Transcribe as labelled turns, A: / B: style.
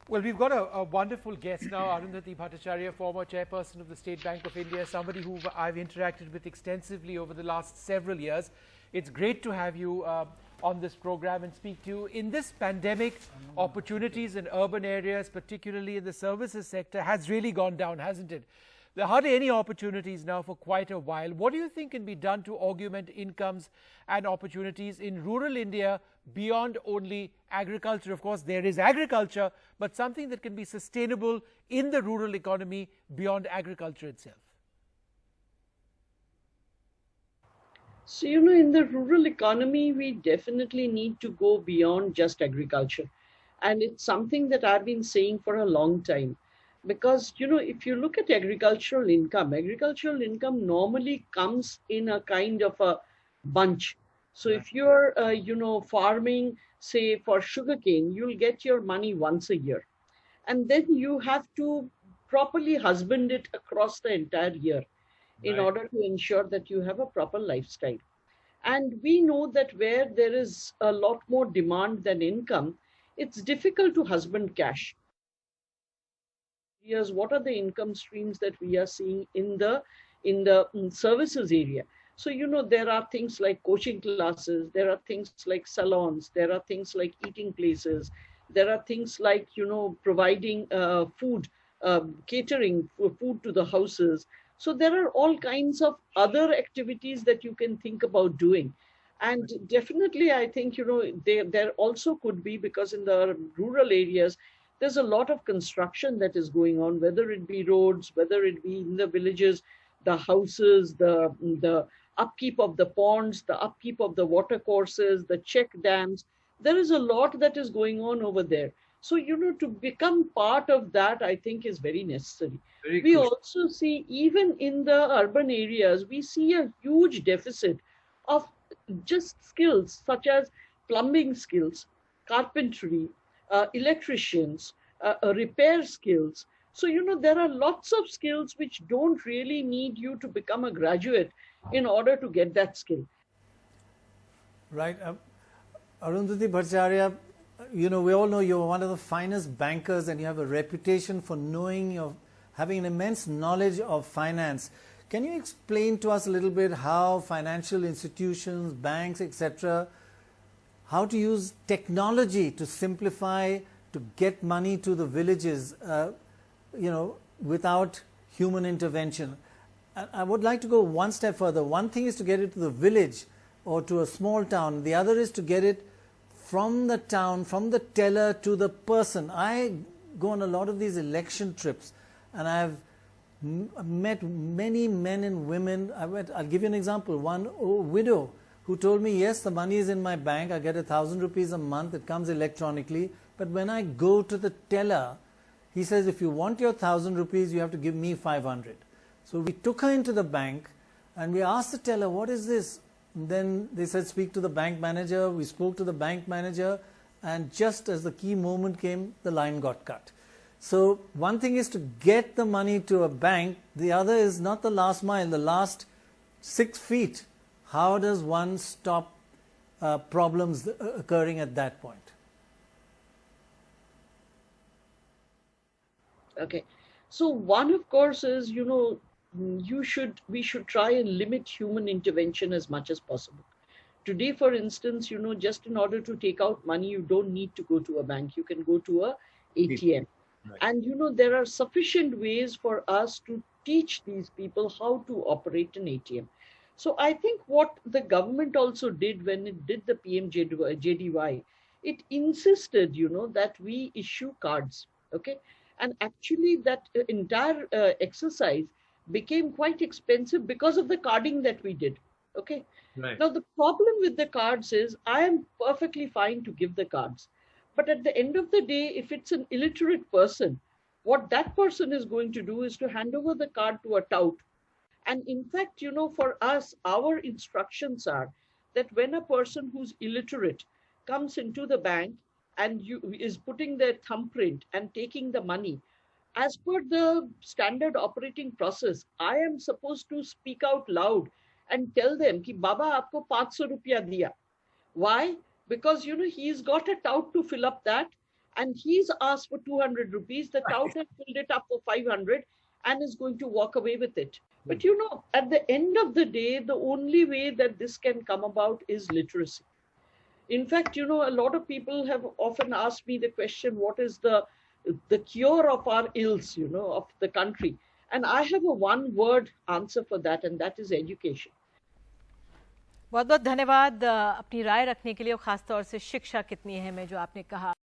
A: Well, we've got a wonderful guest now, Arundhati Bhattacharya, former chairperson of the State Bank of India, somebody who I've interacted with extensively over the last several years. It's great to have you on this program and speak to you. In this pandemic, opportunities in urban areas, particularly in the services sector, has really gone down, hasn't it? There are hardly any opportunities now for quite a while. What do you think can be done to augment incomes and opportunities in rural India beyond only agriculture? Of course, there is agriculture, but something that can be sustainable in the rural economy beyond agriculture itself.
B: So, in the rural economy, we definitely need to go beyond just agriculture. And it's something that I've been saying for a long time. Because, if you look at agricultural income normally comes in a kind of a bunch. So if you're, farming, say, for sugarcane, you'll get your money once a year. And then you have to properly husband it across the entire year in order to ensure that you have a proper lifestyle. And we know that where there is a lot more demand than income, it's difficult to husband cash. What are the income streams that we are seeing in the services area? So there are things like coaching classes, there are things like salons, there are things like eating places, there are things like providing food, catering for food to the houses. So there are all kinds of other activities that you can think about doing. And definitely I think there also could be, because in the rural areas there's a lot of construction that is going on, whether it be roads, whether it be in the villages, the houses, the upkeep of the ponds, the upkeep of the water courses, the check dams. There is a lot that is going on over there. So, to become part of that, I think is very necessary. We also see, even in the urban areas, we see a huge deficit of just skills such as plumbing skills, carpentry, electricians, repair skills. So, there are lots of skills which don't really need you to become a graduate in order to get that skill.
C: Right. Arundhati Bhattacharya, we all know you're one of the finest bankers and you have a reputation for having an immense knowledge of finance. Can you explain to us a little bit how financial institutions, banks, etc., how to use technology to simplify, to get money to the villages, without human intervention? I would like to go one step further. One thing is to get it to the village or to a small town. The other is to get it from the town, from the teller to the person. I go on a lot of these election trips and I've met many men and women. I'll give you an example. One widow who told me, yes, the money is in my bank, I get 1,000 rupees a month, it comes electronically, but when I go to the teller, he says, if you want your 1,000 rupees, you have to give me 500. So we took her into the bank and we asked the teller, what is this? And then they said, speak to the bank manager. We spoke to the bank manager, and just as the key moment came, the line got cut. So one thing is to get the money to a bank, the other is not the last mile, the last 6 feet. How does one stop problems occurring at that point?
B: Okay. So one, of course, is, we should try and limit human intervention as much as possible. Today, for instance, just in order to take out money, you don't need to go to a bank. You can go to a ATM. Right. And, there are sufficient ways for us to teach these people how to operate an ATM. So I think what the government also did when it did the PMJDY, it insisted, that we issue cards. Okay. And actually that entire exercise became quite expensive because of the carding that we did. Okay. Right. Now, the problem with the cards is I am perfectly fine to give the cards. But at the end of the day, if it's an illiterate person, what that person is going to do is to hand over the card to a tout. And in fact, for us, our instructions are that when a person who's illiterate comes into the bank and is putting their thumbprint and taking the money, as per the standard operating process, I am supposed to speak out loud and tell them ki Baba aapko 500 rupiya diya. Why? Because he's got a tout to fill up that, and he's asked for 200 rupees. The tout has filled it up for 500 and is going to walk away with it. But you know, at the end of the day, the only way that this can come about is literacy. In fact, you know, a lot of people have often asked me the question, what is the cure of our ills, you know, of the country? And I have a one-word answer for that, and that is education.
D: बहुत बहुत धन्यवाद अपनी राय रखने के लिए, और ख़ास तौर से शिक्षा कितनी अहम है जो आपने कहा।